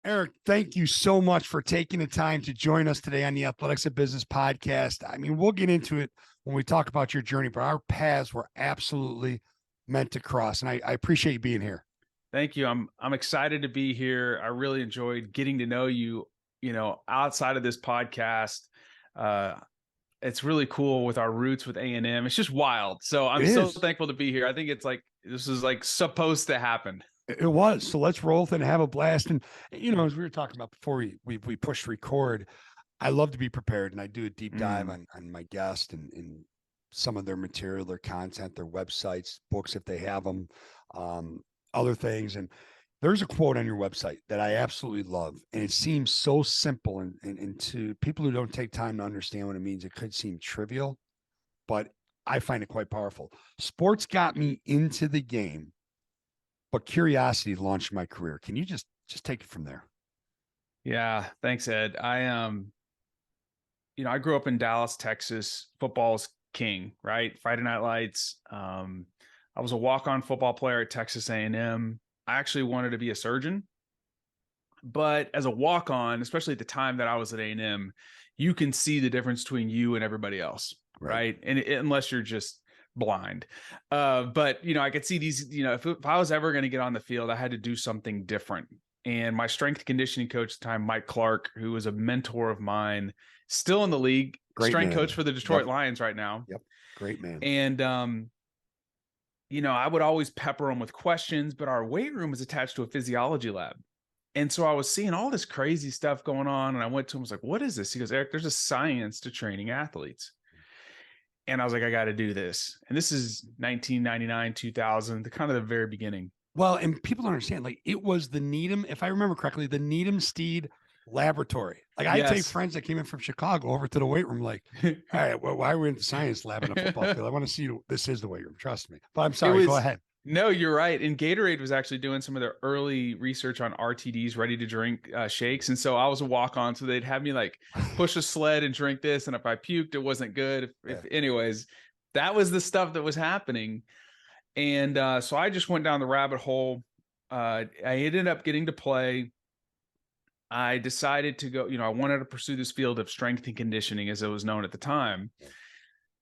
Erik, thank you so much for taking the time to join us today on the Athletics of Business podcast. I mean, we'll get into it when we talk about your journey, but our paths were absolutely meant to cross. And I appreciate you being here. Thank you. I'm excited to be here. I really enjoyed getting to know you, outside of this podcast. It's really cool with our roots with A&M. It's just wild. So I'm so thankful to be here. I think it's like, this is like supposed to happen. It was. So let's roll and have a blast. And, as we were talking about before we pushed record, I love to be prepared, and I do a deep dive on my guest and some of their material, their content, their websites, books, if they have them, other things. And there's a quote on your website that I absolutely love. And it seems so simple. And to people who don't take time to understand what it means, it could seem trivial, but I find it quite powerful. Sports got me into the game, but curiosity launched my career. Can you just take it from there? Yeah. Thanks, Ed. I grew up in Dallas, Texas. Football's king, right? Friday Night Lights. I was a walk-on football player at Texas A&M. I actually wanted to be a surgeon, but as a walk-on, especially at the time that I was at A&M, you can see the difference between you and everybody else, right? And unless you're just blind. But, I could see these, if I was ever going to get on the field, I had to do something different. And my strength and conditioning coach at the time, Mike Clark, who was a mentor of mine, still in the league, strength coach for the Detroit Lions right now. Yep. Great man. And, I would always pepper him with questions, but our weight room was attached to a physiology lab. And so I was seeing all this crazy stuff going on. And I went to him, I was like, what is this? He goes, Erik, there's a science to training athletes. And I was like, I got to do this. And this is 1999, 2000, the kind of the very beginning. Well, and people don't understand, like, it was the Needham, if I remember correctly, the Needham Steed Laboratory. Like, I take friends that came in from Chicago over to the weight room, like, all right, well, why are we in the science lab in a football field? I want to see this is the weight room. Trust me. But I'm sorry, go ahead. No, you're right. And Gatorade was actually doing some of their early research on RTDs, ready to drink shakes. And so I was a walk on. So they'd have me like push a sled and drink this. And if I puked, it wasn't good. Anyways, that was the stuff that was happening. And so I just went down the rabbit hole. I ended up getting to play. I decided to go, I wanted to pursue this field of strength and conditioning, as it was known at the time.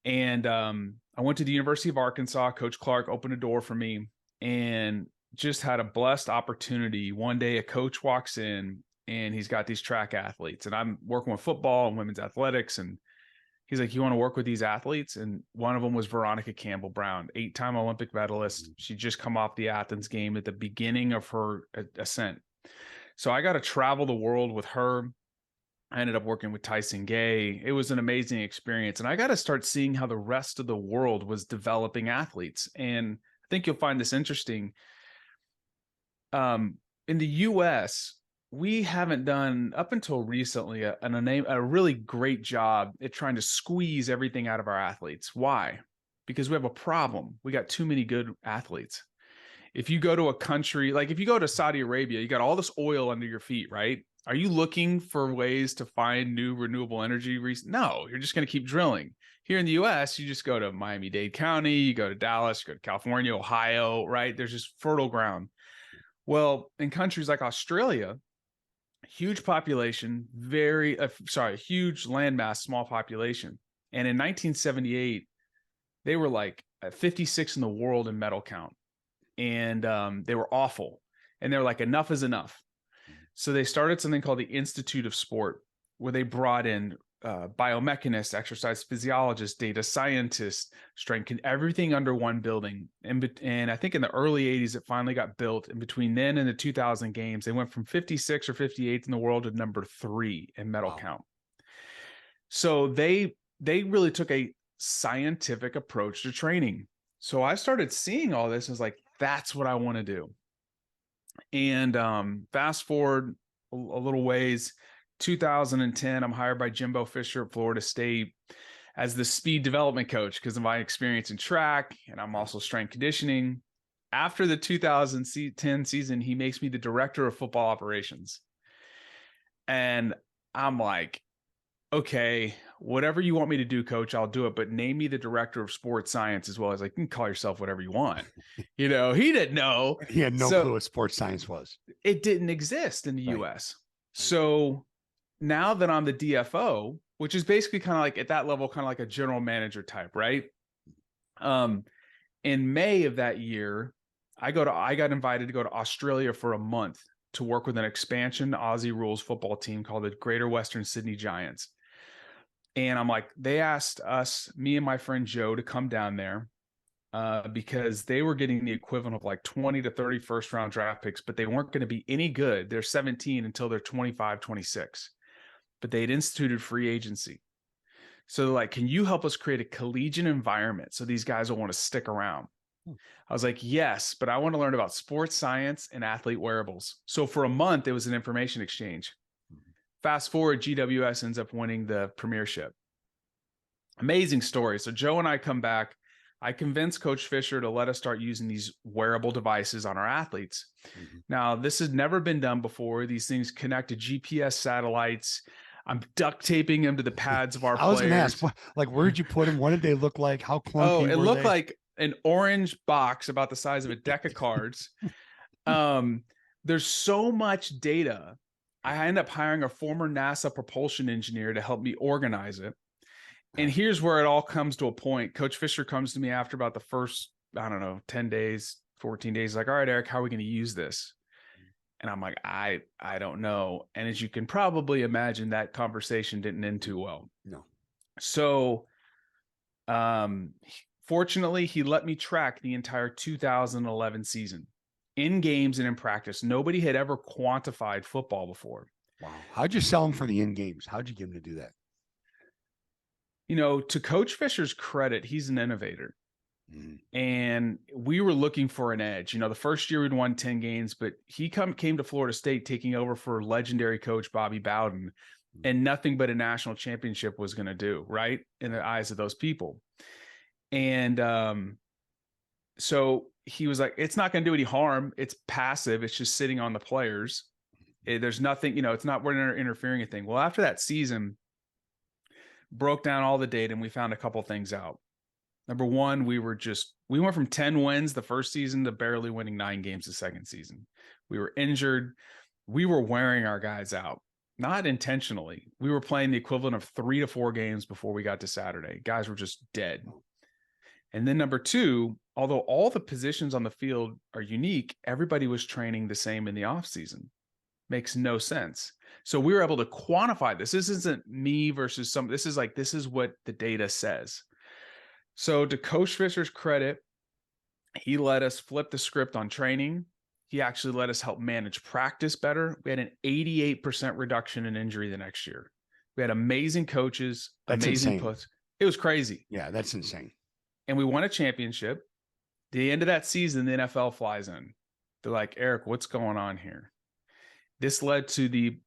And I went to the University of Arkansas. Coach Clark opened a door for me and just had a blessed opportunity. One day a coach walks in and he's got these track athletes, and I'm working with football and women's athletics. And he's like, you want to work with these athletes? And one of them was Veronica Campbell-Brown, 8-time Olympic medalist. She'd just come off the Athens game at the beginning of her ascent. So I got to travel the world with her. I ended up working with Tyson Gay. It was an amazing experience. And I got to start seeing how the rest of the world was developing athletes. And I think you'll find this interesting. In the US, we haven't done, up until recently, a really great job at trying to squeeze everything out of our athletes. Why? Because we have a problem. We got too many good athletes. If you go to a country, like if you go to Saudi Arabia, you got all this oil under your feet, right? Are you looking for ways to find new renewable energy? No, you're just going to keep drilling. Here in the US, you just go to Miami-Dade County, you go to Dallas, you go to California, Ohio, right? There's just fertile ground. Well, in countries like Australia, huge population, huge landmass, small population. And in 1978, they were like 56 in the world in medal count. And they were awful. And they're like, enough is enough. So they started something called the Institute of Sport, where they brought in biomechanists, exercise physiologists, data scientists, strength, everything under one building. And I think in the early 80s, it finally got built. And between then and the 2000 games, they went from 56 or 58 in the world to number 3 in medal count. So they really took a scientific approach to training. So I started seeing all this and was like, that's what I want to do. And fast forward a little ways, 2010, I'm hired by Jimbo Fisher at Florida State as the speed development coach because of my experience in track, and I'm also strength conditioning. After the 2010 season, he makes me the director of football operations. And I'm like, okay, whatever you want me to do, coach, I'll do it. But name me the director of sports science as well. As like, you can call yourself whatever you want. He didn't know. He had no clue what sports science was. It didn't exist in the Right. US. So now that I'm the DFO, which is basically kind of like at that level, kind of like a general manager type, right? In May of that year, I got invited to go to Australia for a month to work with an expansion Aussie rules football team called the Greater Western Sydney Giants. And I'm like, they asked us, me and my friend Joe, to come down there because they were getting the equivalent of like 20 to 30 first round draft picks, but they weren't going to be any good. They're 17 until they're 25, 26. But they had instituted free agency. So they're like, can you help us create a collegiate environment so these guys will want to stick around? I was like, yes, but I want to learn about sports science and athlete wearables. So for a month, it was an information exchange. Fast forward, GWS ends up winning the premiership. Amazing story. So Joe and I come back. I convinced Coach Fisher to let us start using these wearable devices on our athletes. Now, this has never been done before. These things connect to GPS satellites. I'm duct taping them to the pads of our players. I was going to ask, like, where'd you put them? What did they look like? How clunky it were looked they? like an orange box about the size of a deck of cards. There's so much data. I end up hiring a former NASA propulsion engineer to help me organize it. And here's where it all comes to a point. Coach Fisher comes to me after about the first, 10 days, 14 days, like, all right, Erik, how are we going to use this? And I'm like, I don't know. And as you can probably imagine, that conversation didn't end too well. No. So, fortunately, he let me track the entire 2011 season in games and in practice. Nobody had ever quantified football before. Wow. How'd you sell him for the in games? How'd you get him to do that? To Coach Fisher's credit, he's an innovator. And we were looking for an edge. The first year we'd won 10 games, but he came to Florida State taking over for legendary coach Bobby Bowden, and nothing but a national championship was going to do, right, in the eyes of those people. And so he was like, it's not going to do any harm. It's passive. It's just sitting on the players. There's nothing, it's not, we're not interfering anything. Well, after that season, broke down all the data and we found a couple things out. Number one, we went from 10 wins the first season to barely winning 9 games the second season. We were injured. We were wearing our guys out, not intentionally. We were playing the equivalent of 3 to 4 games before we got to Saturday. Guys were just dead. And then number two, although all the positions on the field are unique, everybody was training the same in the off season. Makes no sense. So we were able to quantify this. This isn't me versus some. This is what the data says. So to Coach Fisher's credit, he let us flip the script on training. He actually let us help manage practice better. We had an 88% reduction in injury the next year. We had amazing coaches, amazing puts. It was crazy. Yeah, that's insane. And we won a championship. The end of that season, the NFL flies in. They're like, Erik, what's going on here? This led to the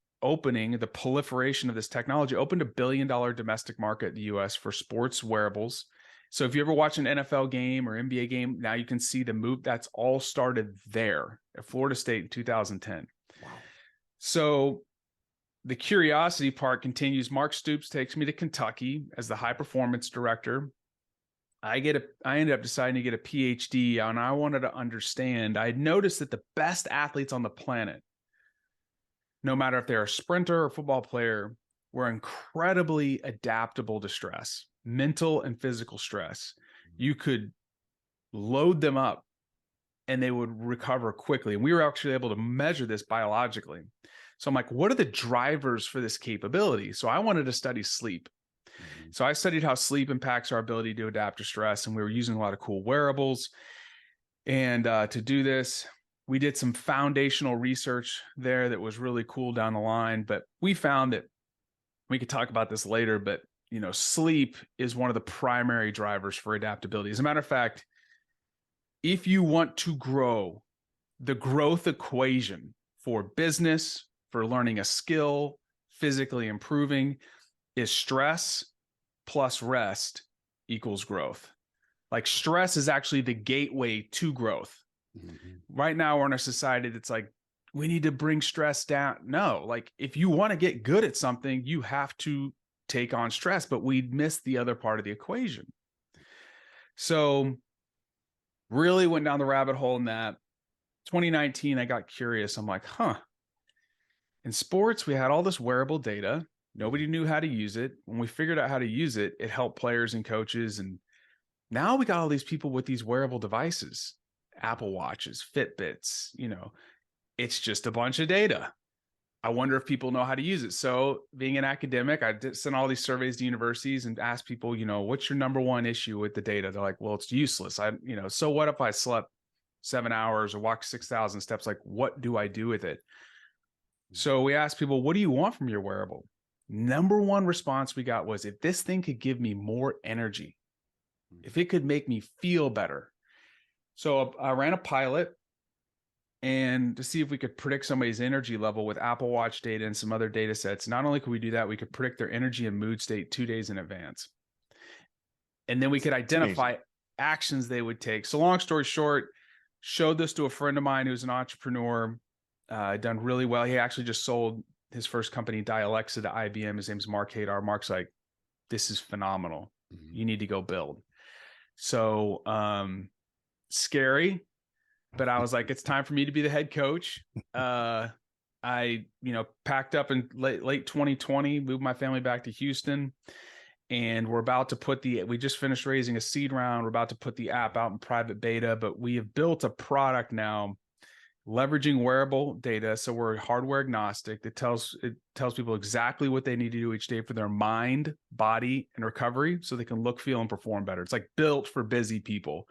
proliferation of this technology, opened $1 billion domestic market in the US for sports wearables. So if you ever watch an NFL game or NBA game, now you can see the move. That's all started there at Florida State in 2010. Wow. So the curiosity part continues. Mark Stoops takes me to Kentucky as the high performance director. I ended up deciding to get a PhD, and I wanted to understand. I had noticed that the best athletes on the planet, no matter if they're a sprinter or football player, were incredibly adaptable to stress, mental and physical stress. You could load them up and they would recover quickly. And we were actually able to measure this biologically. So I'm like, what are the drivers for this capability? So I wanted to study sleep. So I studied how sleep impacts our ability to adapt to stress. And we were using a lot of cool wearables. And to do this, we did some foundational research there that was really cool down the line. But we found that, we could talk about this later, but sleep is one of the primary drivers for adaptability. As a matter of fact, if you want to grow, the growth equation for business, for learning a skill, physically improving, is stress plus rest equals growth. Like, stress is actually the gateway to growth. Right now we're in a society that's like, we need to bring stress down. No, like, if you want to get good at something, you have to take on stress, but we'd missed the other part of the equation. So really went down the rabbit hole in that. 2019, I got curious. I'm like, in sports, we had all this wearable data. Nobody knew how to use it. When we figured out how to use it, it helped players and coaches. And now we got all these people with these wearable devices, Apple Watches, Fitbits, it's just a bunch of data. I wonder if people know how to use it. So being an academic, I sent all these surveys to universities and asked people, what's your number one issue with the data? They're like, well, it's useless. So what if I slept 7 hours or walked 6,000 steps? Like, what do I do with it? So we asked people, what do you want from your wearable? Number one response we got was, if this thing could give me more energy, if it could make me feel better. So I ran a pilot and to see if we could predict somebody's energy level with Apple Watch data and some other data sets. Not only could we do that, we could predict their energy and mood state 2 days in advance. And then we could identify actions they would take. So long story short, showed this to a friend of mine who's an entrepreneur, done really well. He actually just sold his first company, Dialexa, to IBM. His name's Mark Hadar. Mark's like, this is phenomenal. You need to go build. So scary, but I was like, it's time for me to be the head coach. I packed up in late 2020, moved my family back to Houston, and we're about to we just finished raising a seed round. We're about to put the app out in private beta, but we have built a product now leveraging wearable data. So we're hardware agnostic. It tells people exactly what they need to do each day for their mind, body, and recovery, so they can look, feel, and perform better. It's like built for busy people.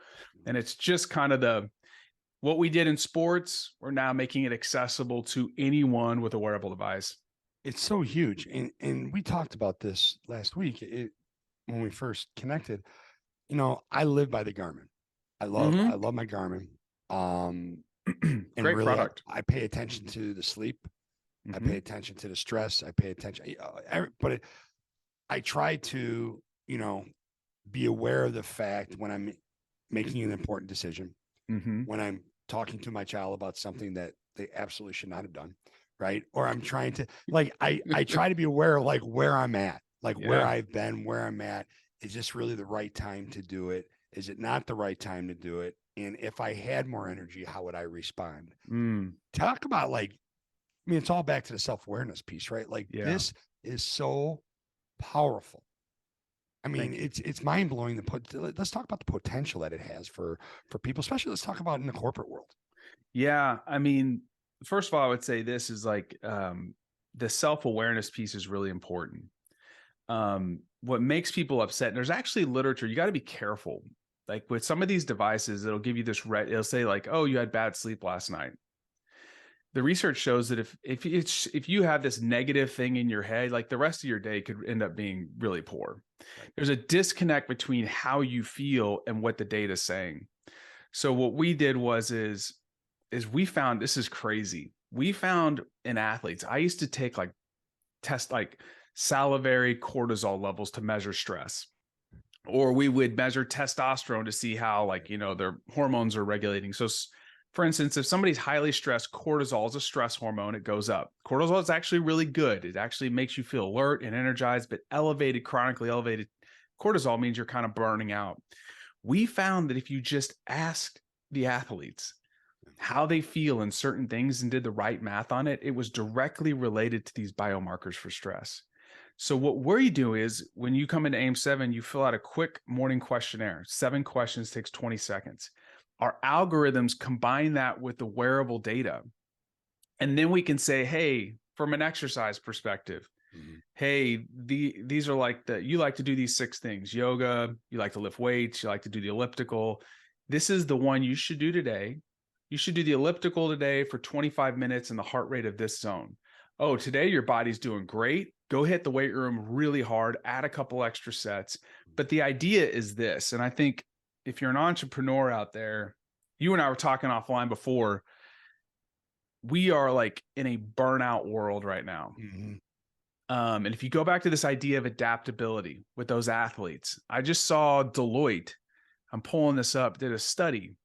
And it's just kind of what we did in sports, we're now making it accessible to anyone with a wearable device. It's so huge. And we talked about this last week when we first connected. I live by the Garmin. I love my Garmin. And Great really, product. I pay attention to the sleep. I pay attention to the stress. I pay attention, but I try to, be aware of the fact when I'm making an important decision, when I'm talking to my child about something that they absolutely should not have done. Right. Or I'm trying to I try to be aware of where I'm at, where I've been, where I'm at. Is this really the right time to do it? Is it not the right time to do it? And if I had more energy, how would I respond? Talk about it's all back to the self-awareness piece, right? This is so powerful. I mean, it's mind-blowing. Let's talk about the potential that it has for people, especially let's talk about in the corporate world. Yeah. I mean, first of all, I would say this is the self-awareness piece is really important. What makes people upset, and there's actually literature, you got to be careful. Like with some of these devices, it'll give you this it'll say oh, you had bad sleep last night. The research shows that if you have this negative thing in your head, the rest of your day could end up being really poor. Right. There's a disconnect between how you feel and what the data is saying. So what we did is we found, this is crazy. We found in athletes, I used to take test salivary cortisol levels to measure stress. Or we would measure testosterone to see how their hormones are regulating. So for instance, if somebody's highly stressed, cortisol is a stress hormone, it goes up. Cortisol is actually really good. It actually makes you feel alert and energized, but chronically elevated cortisol means you're kind of burning out. We found that if you just asked the athletes how they feel in certain things and did the right math on it, it was directly related to these biomarkers for stress. So what we do is when you come into AIM-7, you fill out a quick morning questionnaire. 7 questions, takes 20 seconds. Our algorithms combine that with the wearable data. And then we can say, hey, from an exercise perspective, hey, these are you like to do these 6 things: yoga, you like to lift weights, you like to do the elliptical. This is the one you should do today. You should do the elliptical today for 25 minutes in the heart rate of this zone. Oh, today your body's doing great. Go hit the weight room really hard, add a couple extra sets. But the idea is this, and I think if you're an entrepreneur out there, you and I were talking offline before, we are in a burnout world right now. And if you go back to this idea of adaptability with those athletes, I just saw Deloitte, I'm pulling this up, did a study,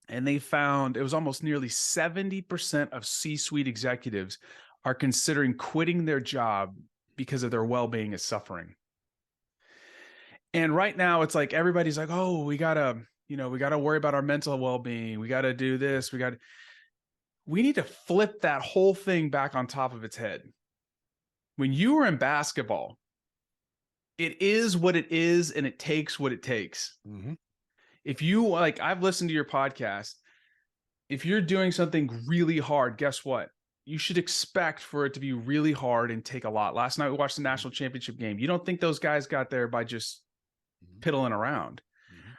and they found it was almost nearly 70% of C-suite executives are considering quitting their job because of their well-being is suffering. And right now it's like, everybody's like, oh, we gotta worry about our mental well-being. We gotta do this. We need to flip that whole thing back on top of its head. When you are in basketball, it is what it is, and it takes what it takes. Mm-hmm. If you, like, I've listened to your podcast. If you're doing something really hard, guess what? You should expect for it to be really hard and take a lot. Last night we watched the national championship game. You don't think those guys got there by just piddling around. Mm-hmm.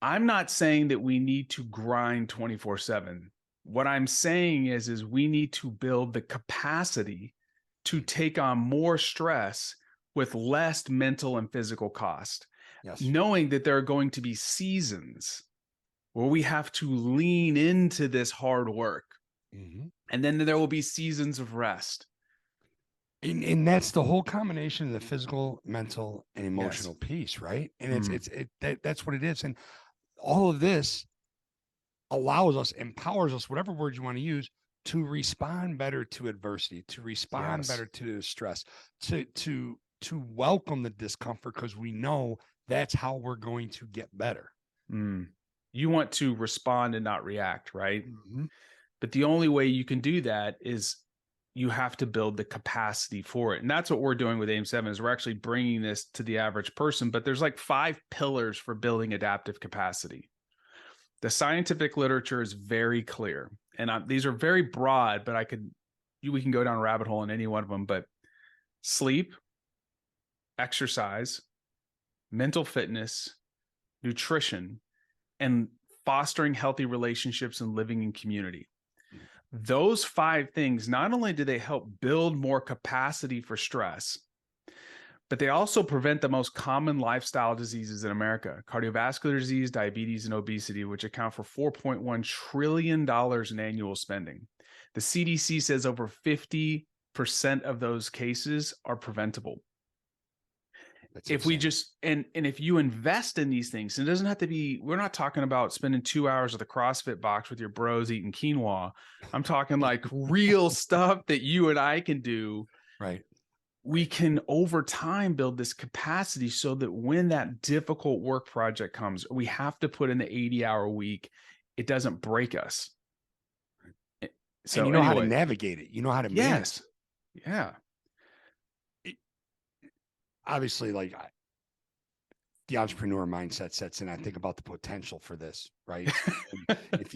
I'm not saying that we need to grind 24/7. What I'm saying is we need to build the capacity to take on more stress with less mental and physical cost. Yes. Knowing that there are going to be seasons where we have to lean into this hard work. Mm-hmm. And then there will be seasons of rest. And that's the whole combination of the physical, mental, and emotional piece, right? And that's what it is. And all of this allows us, empowers us, whatever word you want to use, to respond better to adversity, to respond better to stress, to welcome the discomfort, because we know that's how we're going to get better. You want to respond and not react, right? Mm-hmm. But the only way you can do that is you have to build the capacity for it. And that's what we're doing with AIM-7, is we're actually bringing this to the average person. But there's like 5 pillars for building adaptive capacity. The scientific literature is very clear. And these are very broad, but we can go down a rabbit hole in any one of them. But sleep, exercise, mental fitness, nutrition, and fostering healthy relationships and living in community. Those 5 things, not only do they help build more capacity for stress, but they also prevent the most common lifestyle diseases in America: cardiovascular disease, diabetes, and obesity, which account for $4.1 trillion in annual spending. The CDC says over 50% of those cases are preventable. That's if insane. we just, and if you invest in these things, it doesn't have to be, we're not talking about spending 2 hours at the CrossFit box with your bros eating quinoa. I'm talking like real stuff that you and I can do. Right. We can over time build this capacity so that when that difficult work project comes, we have to put in the 80-hour week, it doesn't break us. So, and you know how to navigate it. You know how to manage it. Yeah. Obviously, like, the entrepreneur mindset sets in. I think about the potential for this, right? if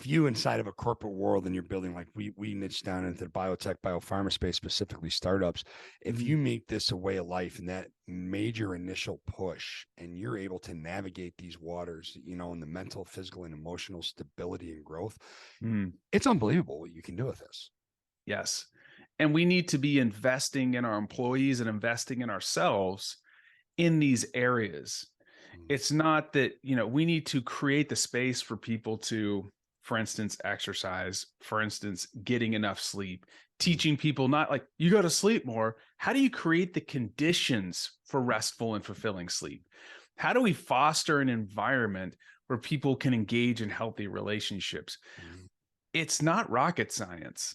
you inside of a corporate world and you're building, like we niche down into the biotech, biopharma space, specifically startups. If you make this a way of life and that major initial push, and you're able to navigate these waters, in the mental, physical, and emotional stability and growth, it's unbelievable what you can do with this. Yes. And we need to be investing in our employees and investing in ourselves in these areas. It's not that, we need to create the space for people to, for instance, exercise, for instance, getting enough sleep, teaching people not like, you go to sleep more. How do you create the conditions for restful and fulfilling sleep? How do we foster an environment where people can engage in healthy relationships? It's not rocket science.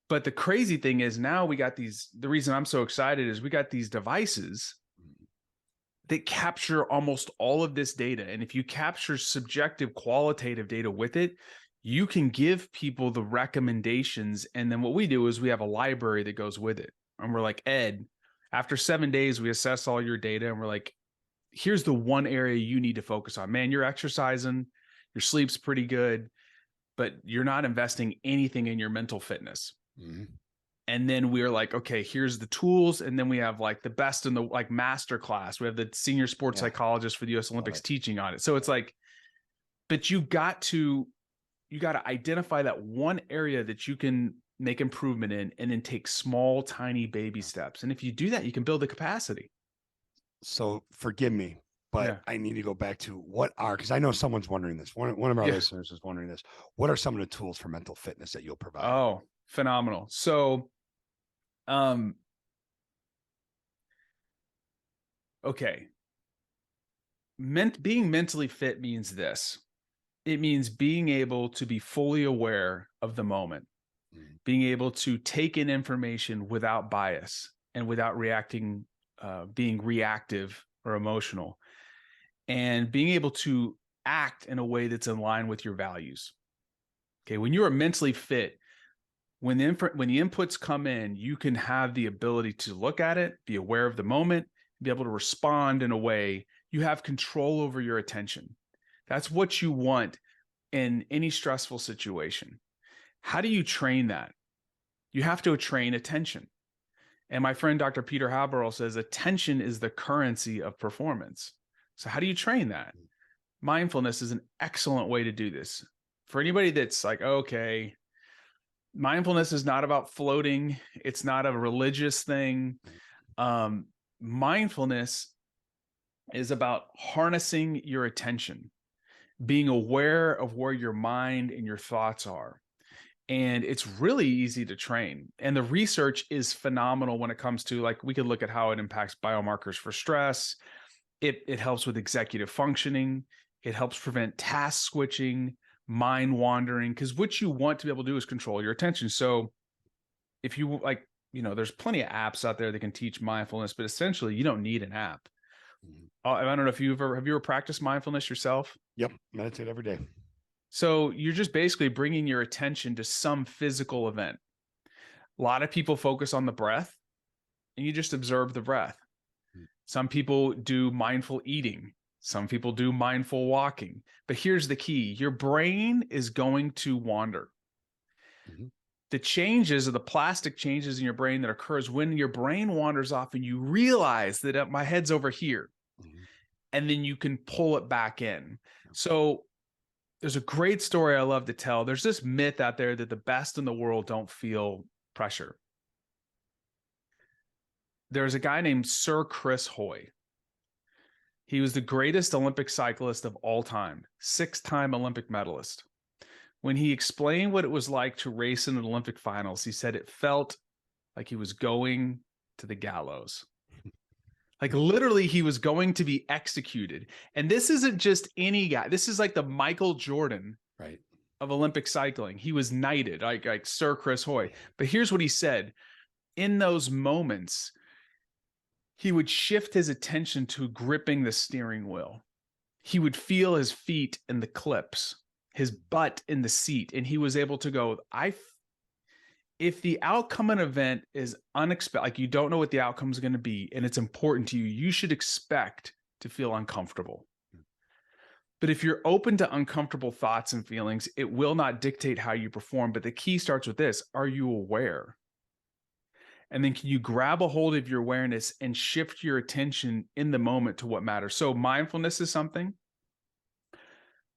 But the crazy thing is, now we got the reason I'm so excited is we got these devices that capture almost all of this data. And if you capture subjective, qualitative data with it, you can give people the recommendations. And then what we do is we have a library that goes with it. And we're like, Ed, after 7 days, we assess all your data. And we're like, here's the one area you need to focus on. Man, you're exercising, your sleep's pretty good, but you're not investing anything in your mental fitness. And then we're like, okay, here's the tools. And then we have like the best in the like master class. We have the senior sports psychologist for the US Olympics teaching on it. So it's like, but you got to identify that one area that you can make improvement in, and then take small, tiny baby steps. And if you do that, you can build the capacity. So forgive me, but I need to go back to because I know someone's wondering this. One of our listeners is wondering this. What are some of the tools for mental fitness that you'll provide? Oh, phenomenal. So, okay. Being mentally fit means this. It means being able to be fully aware of the moment, being able to take in information without bias, and without being reactive or emotional, and being able to act in a way that's in line with your values. Okay, when you are mentally fit, when the inputs come in, you can have the ability to look at it, be aware of the moment, be able to respond in a way. You have control over your attention. That's what you want in any stressful situation. How do you train that? You have to train attention. And my friend, Dr. Peter Haberl, says attention is the currency of performance. So how do you train that? Mindfulness is an excellent way to do this. For anybody that's like, okay, mindfulness is not about floating. It's not a religious thing. Mindfulness is about harnessing your attention, being aware of where your mind and your thoughts are. And it's really easy to train. And the research is phenomenal when it comes to, like, we could look at how it impacts biomarkers for stress. It helps with executive functioning. It helps prevent task switching, mind wandering, because what you want to be able to do is control your attention. So if you like, there's plenty of apps out there that can teach mindfulness, but essentially you don't need an app. I don't know if have you ever practiced mindfulness yourself? Yep. Meditate every day. So you're just basically bringing your attention to some physical event. A lot of people focus on the breath, and you just observe the breath. Some people do mindful eating. Some people do mindful walking. But here's the key. Your brain is going to wander. The changes, or the plastic changes in your brain that occurs when your brain wanders off and you realize that my head's over here, and then you can pull it back in. So there's a great story I love to tell. There's this myth out there that the best in the world don't feel pressure. There's a guy named Sir Chris Hoy. He was the greatest Olympic cyclist of all time, 6-time Olympic medalist. When he explained what it was like to race in an Olympic finals, he said it felt like he was going to the gallows. Like literally he was going to be executed. And this isn't just any guy. This is like the Michael Jordan of Olympic cycling. He was knighted, like Sir Chris Hoy. But here's what he said. In those moments, he would shift his attention to gripping the steering wheel. He would feel his feet in the clips, his butt in the seat. And he was able to go, if the outcome of an event is unexpected, like you don't know what the outcome is going to be, and it's important to you, you should expect to feel uncomfortable. But if you're open to uncomfortable thoughts and feelings, it will not dictate how you perform. But the key starts with this. Are you aware? And then can you grab a hold of your awareness and shift your attention in the moment to what matters? So mindfulness is something.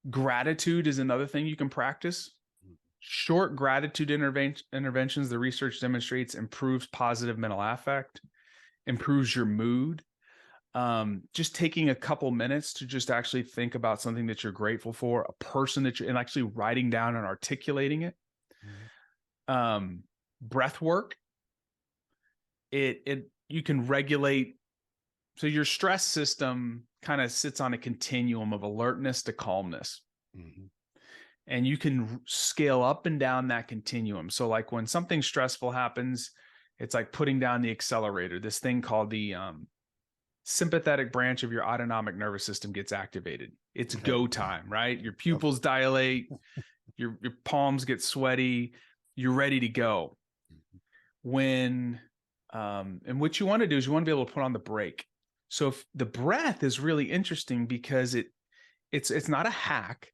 Gratitude is another thing you can practice. Short gratitude interventions, the research demonstrates, improves positive mental affect, improves your mood. Just taking a couple minutes to just actually think about something that you're grateful for, a person that and actually writing down and articulating it. Breath work. You can regulate. So your stress system kind of sits on a continuum of alertness to calmness. And you can scale up and down that continuum. So like when something stressful happens, it's like putting down the accelerator. This thing called the sympathetic branch of your autonomic nervous system gets activated. It's go time, right? Your pupils dilate, your palms get sweaty, you're ready to go. And what you want to do is you want to be able to put on the brake. So if the breath is really interesting because it's not a hack.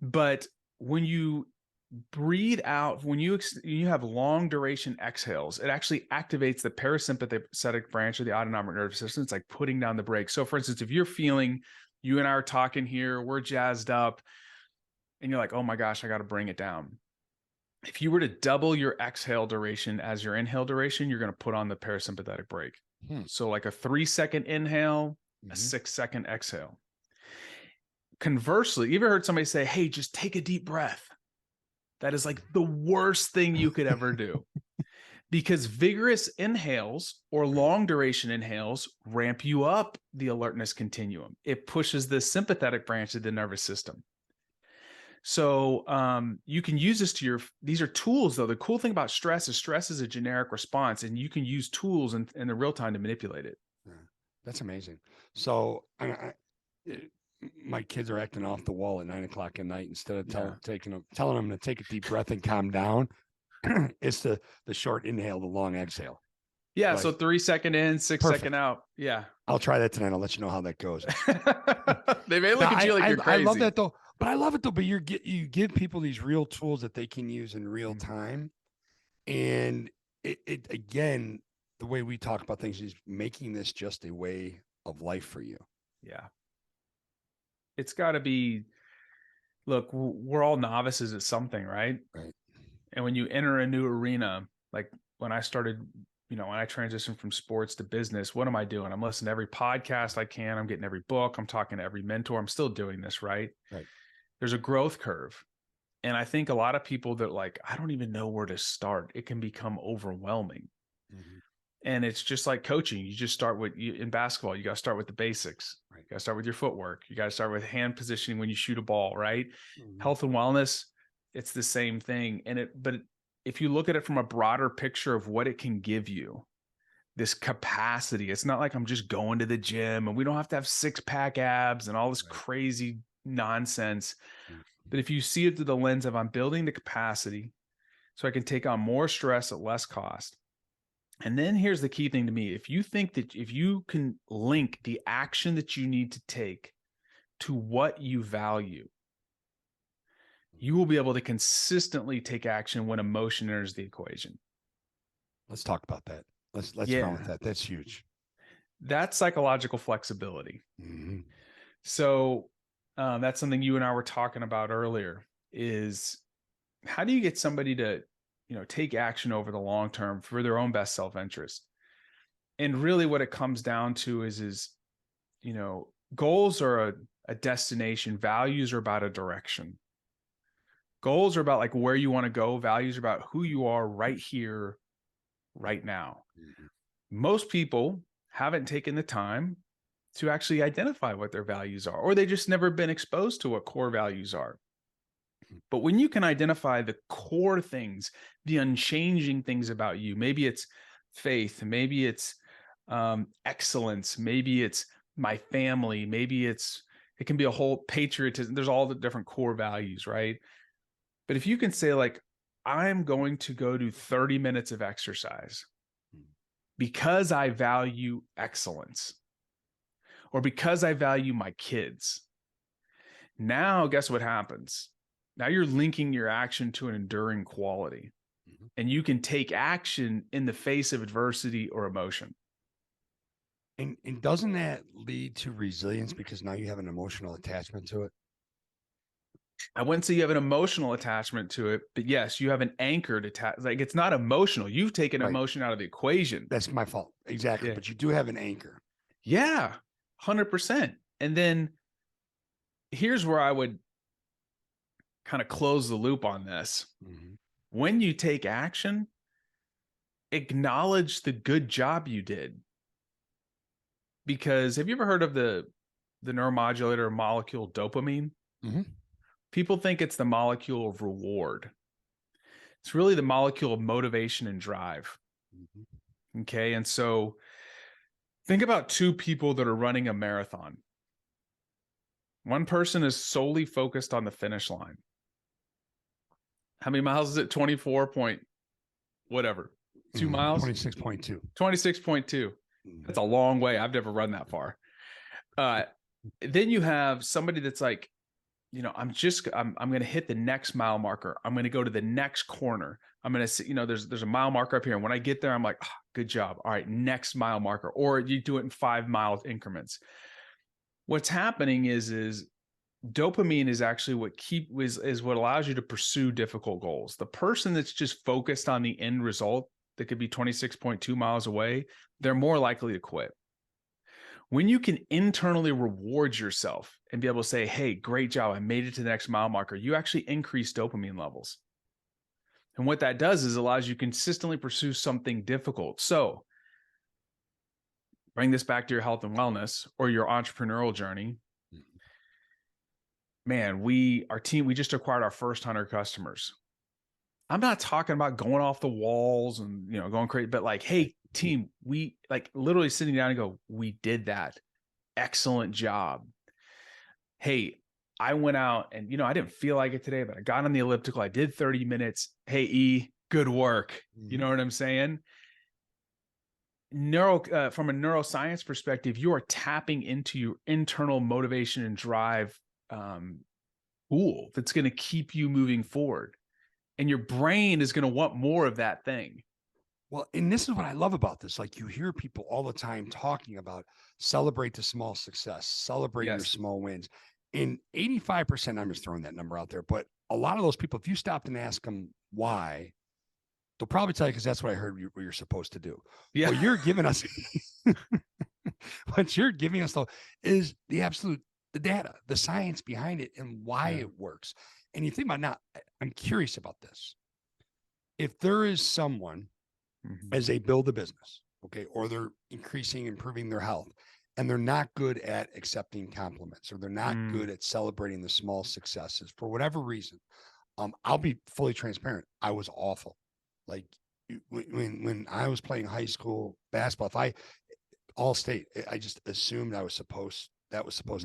But when you breathe out, when you have long duration exhales, it actually activates the parasympathetic branch of the autonomic nervous system. It's like putting down the brakes. So for instance, if you're feeling, you and I are talking here, we're jazzed up, and you're like, oh my gosh, I got to bring it down. If you were to double your exhale duration as your inhale duration, you're going to put on the parasympathetic brake. So like a 3-second inhale, a 6-second exhale. Conversely, you ever heard somebody say, hey, just take a deep breath? That is like the worst thing you could ever do, because vigorous inhales or long duration inhales ramp you up the alertness continuum. It pushes the sympathetic branch of the nervous system. So you can use this these are tools though. The cool thing about stress is a generic response, and you can use tools in the real time to manipulate it. Yeah, that's amazing. So my kids are acting off the wall at 9 o'clock at night. Instead of telling them to take a deep breath and calm down, it's the short inhale, the long exhale. Yeah. So 3 second in, 6 second out. Yeah. I'll try that tonight. I'll let you know how that goes. They may look at you like you're crazy. I love that though. But I love it though. But you give people these real tools that they can use in real time. And it again, the way we talk about things is making this just a way of life for you. Yeah. It's got to be, look, we're all novices at something, right? Right. And when you enter a new arena, like when I started, when I transitioned from sports to business, what am I doing? I'm listening to every podcast I can. I'm getting every book. I'm talking to every mentor. I'm still doing this, right? Right. There's a growth curve. And I think a lot of people that I don't even know where to start. It can become overwhelming. Mm-hmm. And it's just like coaching. You just start in basketball, you got to start with the basics. Right? You got to start with your footwork. You got to start with hand positioning when you shoot a ball, right? Mm-hmm. Health and wellness, it's the same thing. But if you look at it from a broader picture of what it can give you, this capacity, it's not like I'm just going to the gym and we don't have to have 6-pack abs and all this crazy nonsense. Mm-hmm. But if you see it through the lens of I'm building the capacity so I can take on more stress at less cost. And then here's the key thing to me. If you think that if you can link the action that you need to take to what you value, you will be able to consistently take action when emotion enters the equation. Let's talk about that. Let's run with that. That's huge. That's psychological flexibility. Mm-hmm. So that's something you and I were talking about earlier, is how do you get somebody to take action over the long term for their own best self-interest? And really what it comes down to is goals are a destination. Values are about a direction. Goals are about where you want to go. Values are about who you are right here, right now. Mm-hmm. Most people haven't taken the time to actually identify what their values are, or they just never been exposed to what core values are. But when you can identify the core things, the unchanging things about you, maybe it's faith, maybe it's excellence, maybe it's my family, maybe it can be a whole patriotism. There's all the different core values, right? But if you can say I'm going to go do 30 minutes of exercise because I value excellence, or because I value my kids. Now, guess what happens? Now you're linking your action to an enduring quality, mm-hmm. and you can take action in the face of adversity or emotion. And doesn't that lead to resilience because now you have an emotional attachment to it? I wouldn't say you have an emotional attachment to it, but yes, you have an anchored attachment. It's not emotional. You've taken emotion out of the equation. That's my fault. Exactly. Yeah. But you do have an anchor. Yeah, 100%. And then here's where I would kind of close the loop on this. Mm-hmm. When you take action, acknowledge the good job you did. Because have you ever heard of the neuromodulator molecule dopamine? Mm-hmm. People think it's the molecule of reward. It's really the molecule of motivation and drive. Mm-hmm. Okay. And so think about two people that are running a marathon. One person is solely focused on the finish line. How many miles is it? 24 point whatever. 2 miles? 26.2. 26.2. That's a long way. I've never run that far. Then you have somebody that's I'm going to hit the next mile marker. I'm going to go to the next corner. I'm going to see, there's a mile marker up here. And when I get there, I'm like, oh, good job. All right, next mile marker. Or you do it in 5 mile increments. What's happening is dopamine is actually is what allows you to pursue difficult goals. The person that's just focused on the end result that could be 26.2 miles away, they're more likely to quit. When you can internally reward yourself and be able to say, hey, great job, I made it to the next mile marker, you actually increase dopamine levels. And what that does is allows you to consistently pursue something difficult. So bring this back to your health and wellness or your entrepreneurial journey. Man, our team, we just acquired our first 100 customers. I'm not talking about going off the walls and, going crazy, but like, hey, team, we like literally sitting down and go, we did that. Excellent job. Hey, I went out and, I didn't feel like it today, but I got on the elliptical. I did 30 minutes. Hey, E, good work. You know what I'm saying? From a neuroscience perspective, you are tapping into your internal motivation and drive pool that's going to keep you moving forward. And your brain is going to want more of that thing. Well, and this is what I love about this. Like, you hear people all the time talking about celebrate the small success, celebrate your small wins. And 85%, I'm just throwing that number out there, but a lot of those people, if you stopped and ask them why, they'll probably tell you, because that's what I heard what you're supposed to do. Yeah. What you're giving us, what you're giving us though, is the data, the science behind it, and why it works. And you think about now, I'm curious about this. If there is someone as they build a business, okay, or they're improving their health, and they're not good at accepting compliments, or they're not good at celebrating the small successes for whatever reason, I'll be fully transparent. I was awful. Like, when I was playing high school basketball, if I all state, I just assumed that was supposed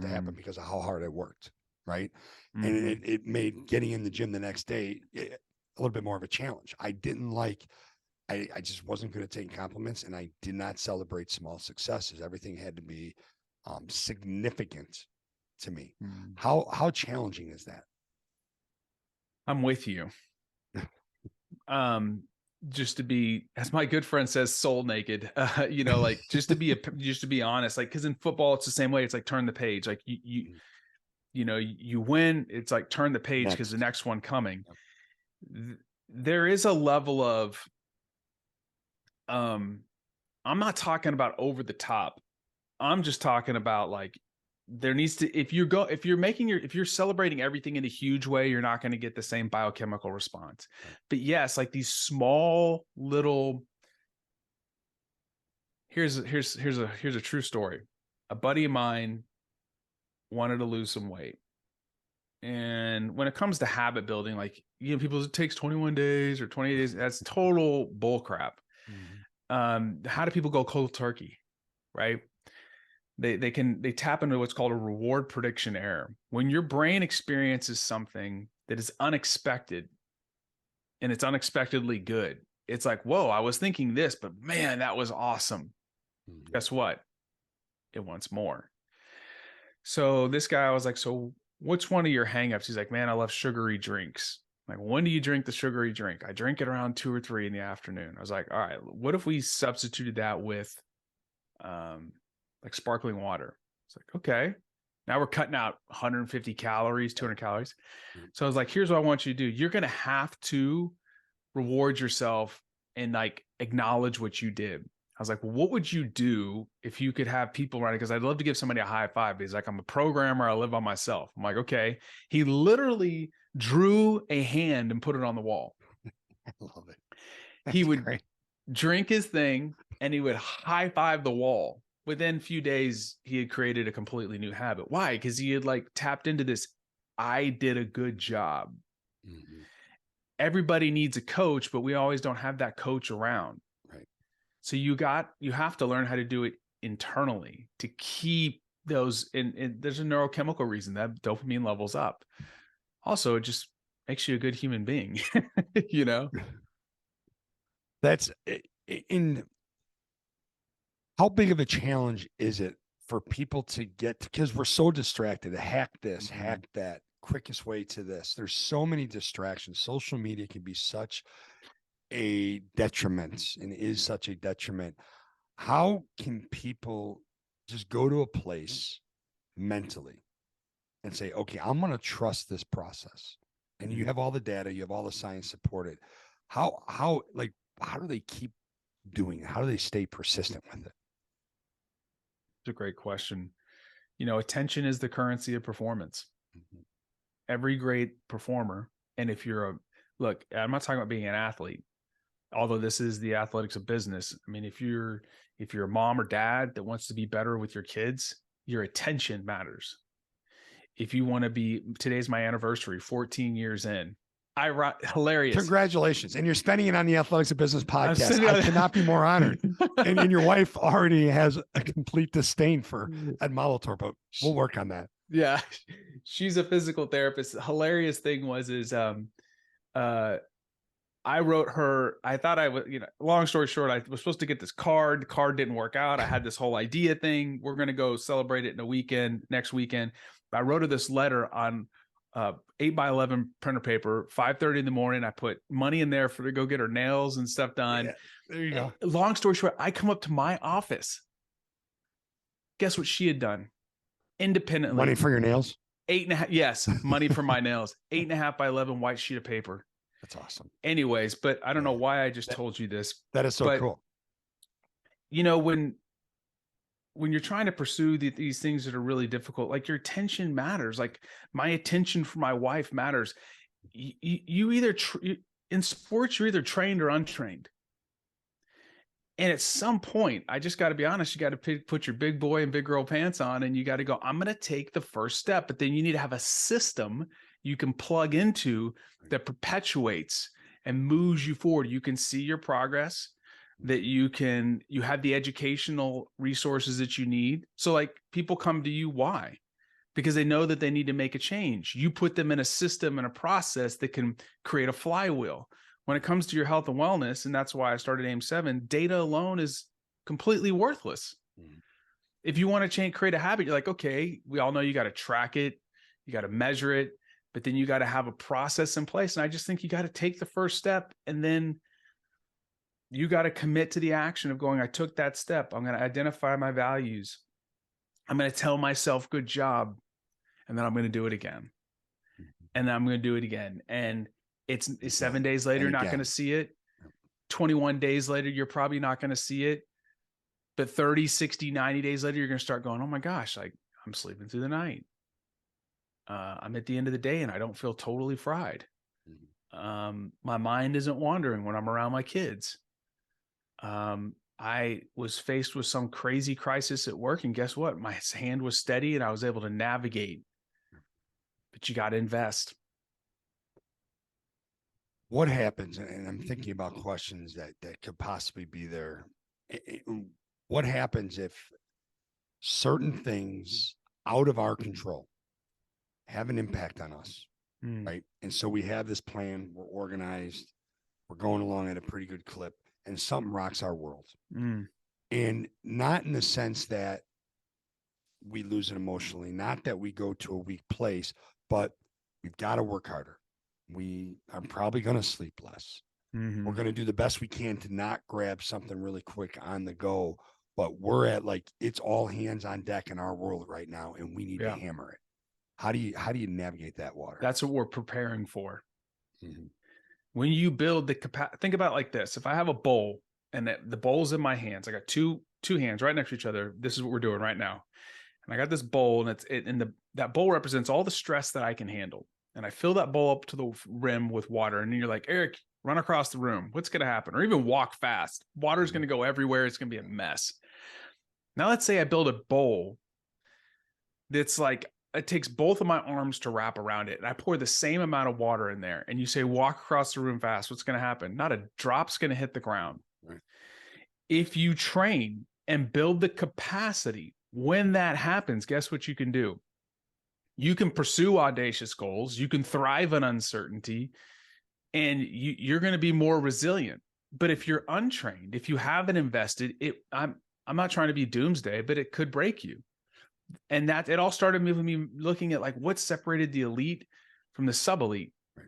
to happen because of how hard I worked, right? And it made getting in the gym the next day a little bit more of a challenge. I didn't like. I just wasn't good at taking compliments, and I did not celebrate small successes. Everything had to be significant to me. How challenging is that? I'm with you. Just to be, as my good friend says, soul naked, like just to be honest, like, cause in football, it's the same way. It's like, turn the page. Like you win. It's like, turn the page, cause the next one coming. There is a level of, I'm not talking about over the top. I'm just talking about like, there needs to, if you're celebrating everything in a huge way, you're not going to get the same biochemical response. But yes, like these small little, here's a true story. A buddy of mine wanted to lose some weight. And when it comes to habit building, like, people, it takes 21 days or 20 days. That's total bull crap. How do people go cold turkey? Right? They tap into what's called a reward prediction error. When your brain experiences something that is unexpected and it's unexpectedly good, it's like, whoa, I was thinking this, but man, that was awesome. Guess what? It wants more. So this guy, I was like, so what's one of your hangups? He's like, man, I love sugary drinks. I'm like, when do you drink the sugary drink? I drink it around 2 or 3 in the afternoon. I was like, all right, what if we substituted that with like sparkling water? It's like, okay, now we're cutting out 150 calories, 200 calories. So I was like, here's what I want you to do. You're going to have to reward yourself and like acknowledge what you did. I was like, well, what would you do if you could have people around it? Because I'd love to give somebody a high five. He's like, I'm a programmer. I live by myself. I'm like, okay. He literally drew a hand and put it on the wall. I love it. That's he would great. Drink his thing and he would high five the wall. Within a few days, he had created a completely new habit. Why? Because he had like tapped into this, I did a good job. Everybody needs a coach, but we always don't have that coach around. Right. So you have to learn how to do it internally to keep those. And there's a neurochemical reason that dopamine levels up. Also, it just makes you a good human being, That's in. How big of a challenge is it for people to get, because we're so distracted, to hack this, hack that, quickest way to this? There's so many distractions. Social media can be such a detriment and is such a detriment. How can people just go to a place mentally and say, okay, I'm going to trust this process? And you have all the data, you have all the science supported. How do they keep doing it? How do they stay persistent with it? It's a great question. Attention is the currency of performance. Every great performer, and if you're look, I'm not talking about being an athlete, although this is the athletics of business. I mean, if you're a mom or dad that wants to be better with your kids, your attention matters. if you want to be, today's my anniversary, 14 years in. Hilarious. Congratulations. And you're spending it on the Athletics of Business podcast. I on cannot be more honored. And your wife already has a complete disdain for Ed Molitor, but we'll work on that. Yeah. She's a physical therapist. The hilarious thing was, I wrote her, I thought I was, long story short, I was supposed to get this card. The card didn't work out. I had this whole idea thing. We're going to go celebrate it next weekend. I wrote her this letter on 8x11 printer paper, 5:30 in the morning. I put money in there for her to go get her nails and stuff done. Yeah, there you go. Long story short, I come up to my office. Guess what she had done? Independently. Money for your nails? 8.5. Yes. Money for my nails. 8.5 by 11 white sheet of paper. That's awesome. Anyways, but I don't know why I just told you this. That is so cool. When you're trying to pursue these things that are really difficult, like your attention matters. Like my attention for my wife matters. You either in sports, you're either trained or untrained. And at some point, I just got to be honest, you got to put your big boy and big girl pants on, and you got to go, I'm going to take the first step. But then you need to have a system you can plug into that perpetuates and moves you forward. You can see your progress, that you have the educational resources that you need. So like people come to you, why? Because they know that they need to make a change. You put them in a system and a process that can create a flywheel. When it comes to your health and wellness, and that's why I started AIM7, data alone is completely worthless. Mm-hmm. If you want to create a habit, you're like, okay, we all know you got to track it, you got to measure it, but then you got to have a process in place. And I just think you got to take the first step, and then you got to commit to the action of going, I took that step. I'm going to identify my values. I'm going to tell myself good job. And then I'm going to do it again. And then I'm going to do it again. And it's 7 days later, you're not going to see it. 21 days later, you're probably not going to see it. But 30, 60, 90 days later, you're going to start going, oh my gosh, like I'm sleeping through the night. I'm at the end of the day and I don't feel totally fried. My mind isn't wandering when I'm around my kids. I was faced with some crazy crisis at work, and guess what? My hand was steady and I was able to navigate. But you got to invest. What happens, and I'm thinking about questions that could possibly be there. What happens if certain things out of our control have an impact on us, right? And so we have this plan, we're organized, we're going along at a pretty good clip, and something rocks our world. And not in the sense that we lose it emotionally, not that we go to a weak place, but we've got to work harder. We are probably going to sleep less. We're going to do the best we can to not grab something really quick on the go, but we're at it's all hands on deck in our world right now, and we need to hammer it. How do you navigate that water? That's what we're preparing for. When you build the capacity, think about it like this. If I have a bowl and the bowl's in my hands, I got two hands right next to each other. This is what we're doing right now. And I got this bowl, and that bowl represents all the stress that I can handle. And I fill that bowl up to the rim with water. And then you're like, Eric, run across the room. What's going to happen? Or even walk fast. Water's going to go everywhere. It's going to be a mess. Now let's say I build a bowl that's like, it takes both of my arms to wrap around it. And I pour the same amount of water in there. And you say, walk across the room fast. What's going to happen? Not a drop's going to hit the ground. Right. If you train and build the capacity, when that happens, guess what you can do? You can pursue audacious goals. You can thrive in uncertainty, and you're going to be more resilient. But if you're untrained, if you haven't invested, I'm not trying to be doomsday, but it could break you. And that it all started with me looking at what separated the elite from the sub-elite. Right.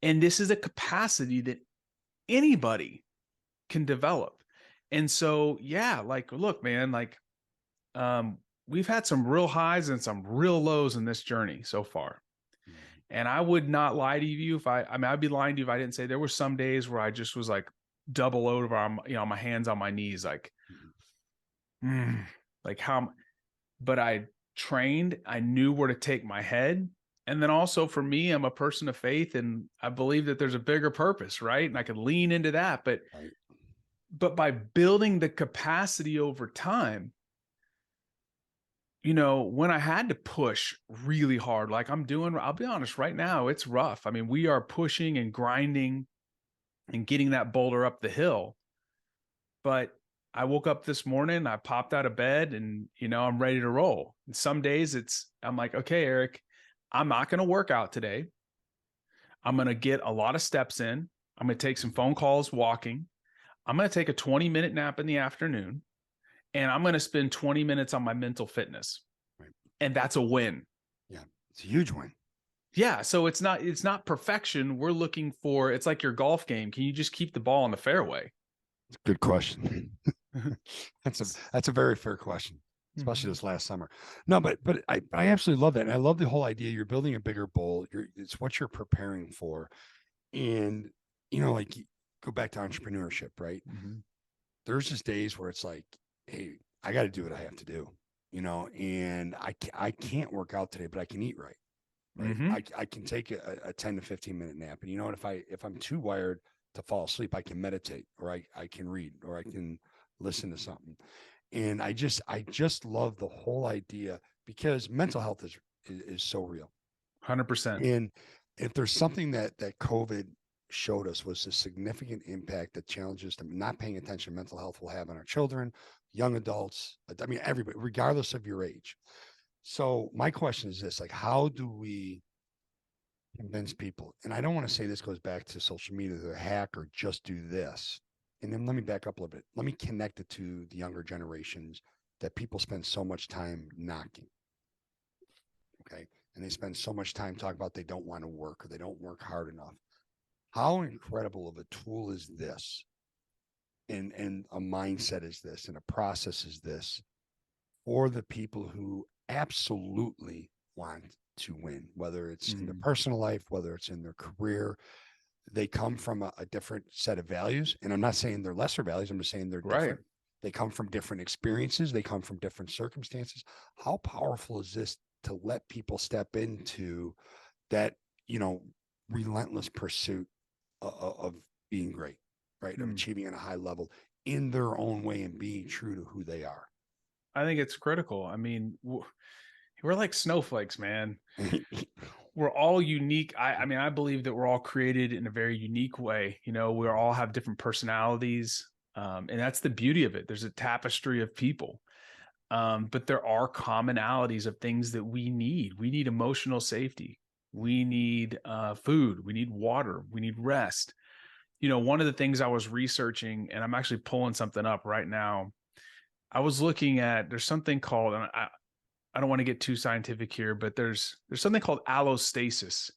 And this is a capacity that anybody can develop. And so, look, man, we've had some real highs and some real lows in this journey so far. And I would not lie to you I'd be lying to you if I didn't say there were some days where I just was double over on, my hands on my knees, but I trained, I knew where to take my head. And then also for me, I'm a person of faith, and I believe that there's a bigger purpose, right? And I could lean into that, but by building the capacity over time, when I had to push really hard, like I'll be honest right now, it's rough. I mean, we are pushing and grinding and getting that boulder up the hill. But I woke up this morning, I popped out of bed and, I'm ready to roll. And some days I'm like, okay, Erik, I'm not going to work out today. I'm going to get a lot of steps in. I'm going to take some phone calls walking. I'm going to take a 20-minute nap in the afternoon. And I'm going to spend 20 minutes on my mental fitness. Right. And that's a win. Yeah. It's a huge win. Yeah. So it's not perfection. We're looking for, it's like your golf game. Can you just keep the ball in the fairway? Good question. That's a very fair question, especially this last summer. No, but I absolutely love that. And I love the whole idea. You're building a bigger bowl. It's what you're preparing for. And, like go back to entrepreneurship, right? Mm-hmm. There's just days where it's like, hey, I got to do what I have to do, and I can't work out today, but I can eat right. Right. Mm-hmm. I can take a 10 to 15-minute nap. And you know what, if I'm too wired to fall asleep, I can meditate, or I can read, or I can listen to something. And I just love the whole idea, because mental health is so real. 100%. And if there's something that COVID showed us, was the significant impact that challenges to not paying attention to mental health will have on our children, young adults, I mean, everybody, regardless of your age. So my question is this, like, how do we convince people? And I don't want to say this goes back to social media, the hack or just do this. And then let me back up a little bit. Let me connect it to the younger generations that people spend so much time knocking. Okay. And they spend so much time talking about they don't want to work, or they don't work hard enough. How incredible of a tool is this? And a mindset is this, and a process is this, for the people who absolutely want to win, whether it's in their personal life, whether it's in their career. They come from a different set of values. And I'm not saying they're lesser values. I'm just saying they're different. Right. They come from different experiences. They come from different circumstances. How powerful is this to let people step into that, relentless pursuit of being great, right? Of achieving at a high level in their own way and being true to who they are. I think it's critical. I mean, we're like snowflakes, man. We're all unique. I mean, I believe that we're all created in a very unique way. We all have different personalities. And that's the beauty of it. There's a tapestry of people. But there are commonalities of things that we need. We need emotional safety. We need food. We need water. We need rest. One of the things I was researching, and I'm actually pulling something up right now. I was looking at, there's something called, and I don't want to get too scientific here, but there's something called allostasis.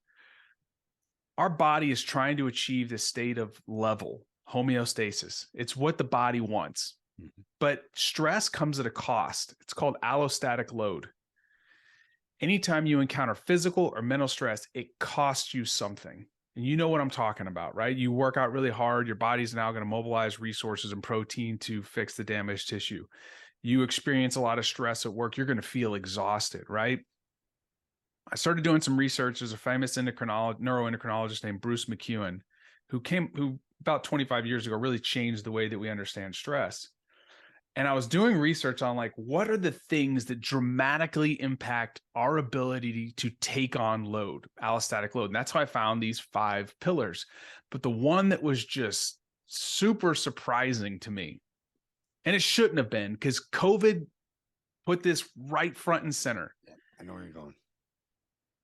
Our body is trying to achieve this state of level, homeostasis. It's what the body wants. Mm-hmm. But stress comes at a cost. It's called allostatic load. Anytime you encounter physical or mental stress, it costs you something. And you know what I'm talking about, right? You work out really hard. Your body's now going to mobilize resources and protein to fix the damaged tissue. You experience a lot of stress at work. You're going to feel exhausted, right? I started doing some research. There's a famous neuroendocrinologist named Bruce McEwen, who about 25 years ago really changed the way that we understand stress. And I was doing research on, like, what are the things that dramatically impact our ability to take on load, allostatic load. And that's how I found these 5 pillars. But the one that was just super surprising to me, and it shouldn't have been, because COVID put this right front and center. Yeah, I know where you're going.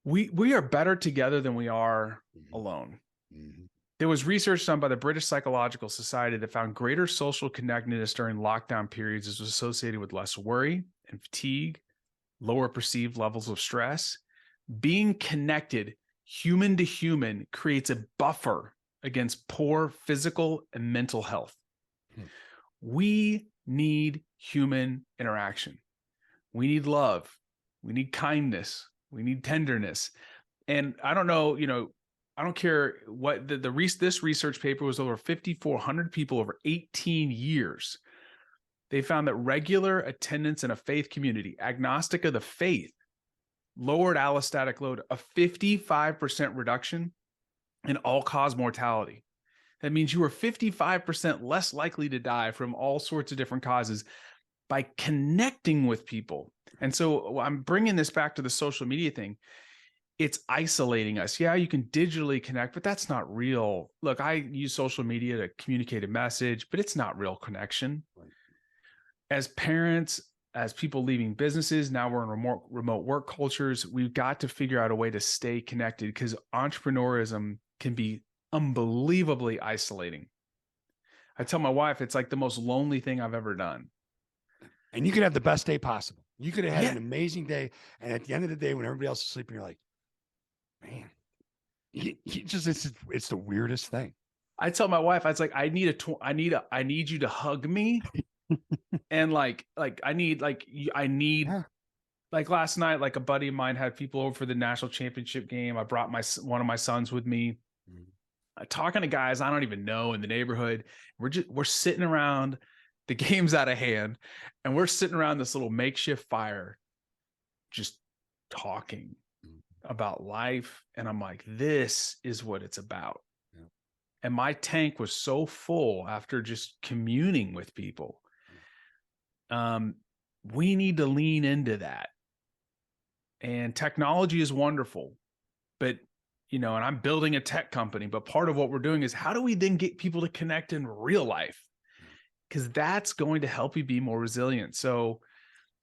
We are better together than we are alone. Mm-hmm. There was research done by the British Psychological Society that found greater social connectedness during lockdown periods is associated with less worry and fatigue, lower perceived levels of stress. Being connected, human to human, creates a buffer against poor physical and mental health. We need human interaction. We need love. We need kindness. We need tenderness. And I don't know, I don't care what this research paper was over 5,400 people over 18 years. They found that regular attendance in a faith community, agnostic of the faith, lowered allostatic load, a 55% reduction in all-cause mortality. That means you were 55% less likely to die from all sorts of different causes by connecting with people. And so I'm bringing this back to the social media thing. It's isolating us. Yeah, you can digitally connect, but that's not real. Look, I use social media to communicate a message, but it's not real connection. Right. As parents, as people leaving businesses, now we're in remote work cultures. We've got to figure out a way to stay connected, because entrepreneurism can be unbelievably isolating. I tell my wife it's like the most lonely thing I've ever done. And you could have the best day possible. You could have had Yeah. an amazing day. And at the end of the day, when everybody else is sleeping, you're like, man, it's the weirdest thing. I tell my wife, I was like, I need you to hug me. And like I need Yeah. like last night, like a buddy of mine had people over for the national championship game. I brought one of my sons with me. Talking to guys I don't even know in the neighborhood. We're sitting around, the game's out of hand, and we're sitting around this little makeshift fire, just talking about life. And I'm like, this is what it's about. Yeah. And my tank was so full after just communing with people. We need to lean into that. And technology is wonderful, but and I'm building a tech company, but part of what we're doing is how do we then get people to connect in real life? Because that's going to help you be more resilient. So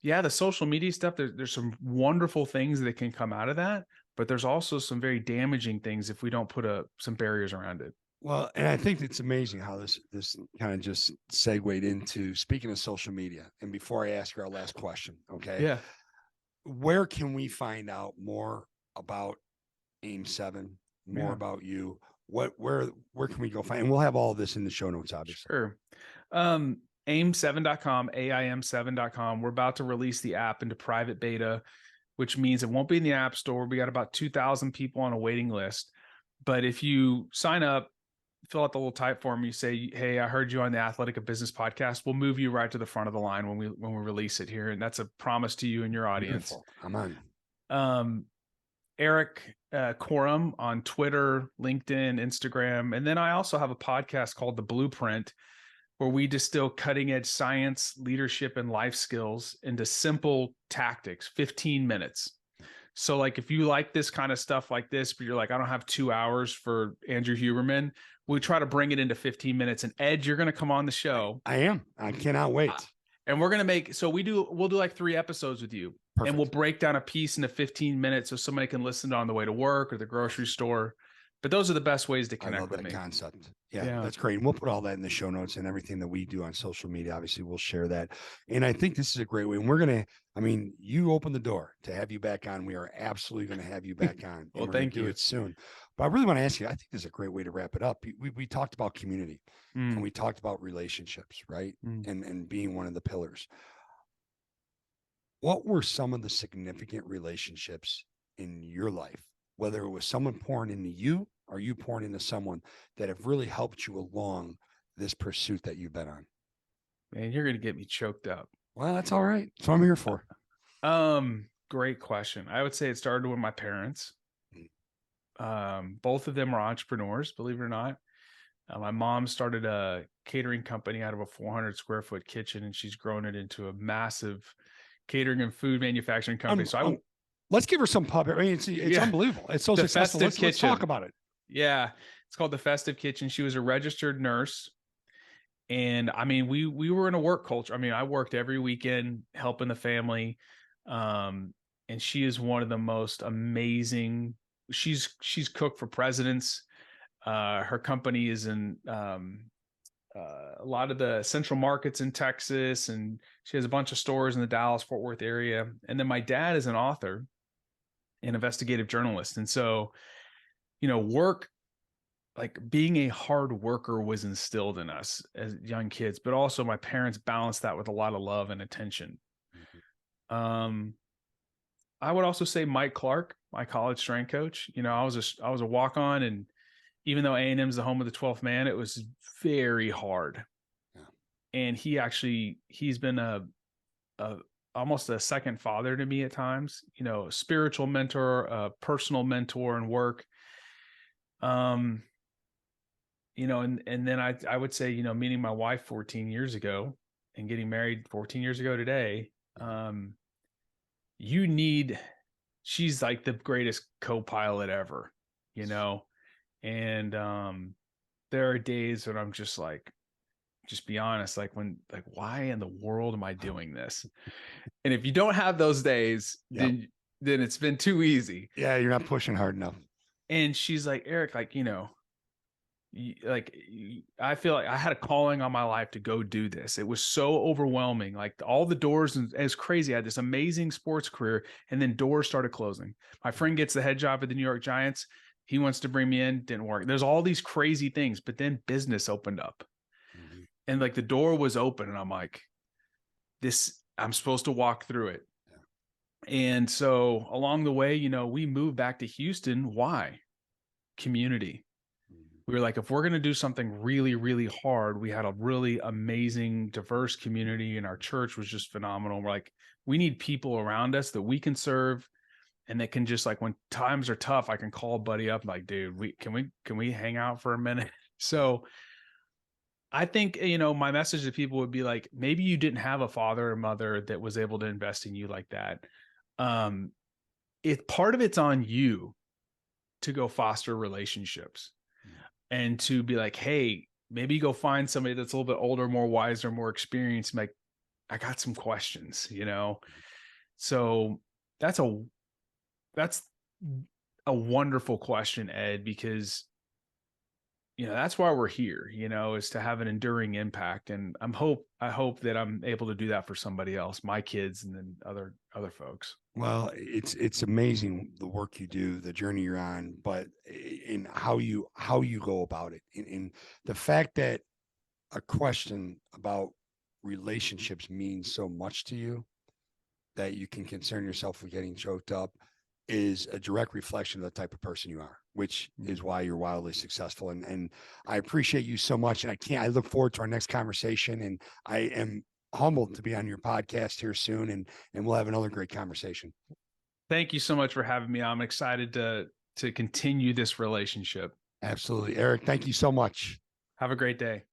yeah, the social media stuff, there's some wonderful things that can come out of that, but there's also some very damaging things if we don't put some barriers around it. Well, and I think it's amazing how this kind of just segued into, speaking of social media. And before I ask you our last question, okay? Yeah. Where can we find out more about AIM7, more about you? Where can we go find? And we'll have all of this in the show notes, obviously. Sure. AIM7.com, AIM7.com. We're about to release the app into private beta, which means it won't be in the App Store. We got about 2,000 people on a waiting list. But if you sign up, fill out the little type form, you say, hey, I heard you on the Athletic of Business podcast, we'll move you right to the front of the line when we release it here. And that's a promise to you and your audience. Beautiful. I'm on. Erik Korem on Twitter, LinkedIn, Instagram. And then I also have a podcast called The Blueprint, where we distill cutting edge science, leadership, and life skills into simple tactics, 15 minutes. So like, if you like this kind of stuff like this, but you're like, I don't have 2 hours for Andrew Huberman, we try to bring it into 15 minutes. And Ed, you're going to come on the show. I am. I cannot wait. And we're going to we'll do like 3 episodes with you. Perfect. And we'll break down a piece into 15 minutes so somebody can listen on the way to work or the grocery store. But those are the best ways to connect with me. Concept. Yeah, that's great. And we'll put all that in the show notes, and everything that we do on social media. Obviously, we'll share that. And I think this is a great way. And you open the door to have you back on. We are absolutely going to have you back on. Well, thank you. Do it soon. But I really want to ask you, I think this is a great way to wrap it up. We talked about community and we talked about relationships, right? And being one of the pillars. What were some of the significant relationships in your life, whether it was someone pouring into you or you pouring into someone, that have really helped you along this pursuit that you've been on? Man, you're going to get me choked up. Well, that's all right. That's what I'm here for. Great question. I would say it started with my parents. Both of them are entrepreneurs, believe it or not. My mom started a catering company out of a 400 square foot kitchen, and she's grown it into a massive catering and food manufacturing company. Let's give her some pub. I mean, it's unbelievable. It's so successful. Let's talk about it. Yeah. It's called the Festive Kitchen. She was a registered nurse. And I mean, we were in a work culture. I mean, I worked every weekend helping the family. And she is one of the most amazing. She's cooked for presidents. Her company is in a lot of the central markets in Texas, and she has a bunch of stores in the Dallas-Fort Worth area. And then my dad is an author and investigative journalist. And so, work, like being a hard worker, was instilled in us as young kids, but also my parents balanced that with a lot of love and attention. I would also say Mike Clark, my college strength coach. I was a walk-on, and even though A&M is the home of the 12th man, it was very hard. Yeah. And he's been almost a second father to me at times, a spiritual mentor, a personal mentor in work. And then I would say, meeting my wife 14 years ago and getting married 14 years ago today, she's like the greatest co-pilot ever, you know? And there are days when I'm just like, just be honest, like why in the world am I doing this? And if you don't have those days, then it's been too easy. Yeah, you're not pushing hard enough. And she's like, Erik, like, I feel like I had a calling on my life to go do this. It was so overwhelming. Like all the doors, and it was crazy. I had this amazing sports career, and then doors started closing. My friend gets the head job at the New York Giants. He wants to bring me in, didn't work. There's all these crazy things, but then business opened up, and like the door was open, and I'm like, I'm supposed to walk through it. And so along the way, we moved back to Houston. Why? Community. We were like, if we're going to do something really, really hard, we had a really amazing, diverse community, and our church was just phenomenal. We're like, we need people around us that we can serve, and that can just, like, when times are tough, I can call a buddy up, like, dude, can we hang out for a minute? So I think, my message to people would be like, maybe you didn't have a father or mother that was able to invest in you like that. Part of it's on you to go foster relationships and to be like, hey, maybe go find somebody that's a little bit older, more wiser, more experienced. Like, I got some questions, So that's a wonderful question, Ed, because that's why we're here, is to have an enduring impact. And I hope that I'm able to do that for somebody else, my kids, and then other folks. Well, it's amazing the work you do, the journey you're on, but in how you go about it, in the fact that a question about relationships means so much to you that you can concern yourself with getting choked up is a direct reflection of the type of person you are, which is why you're wildly successful. And I appreciate you so much. And I look forward to our next conversation. And I am humbled to be on your podcast here soon. And we'll have another great conversation. Thank you so much for having me. I'm excited to continue this relationship. Absolutely. Erik, thank you so much. Have a great day.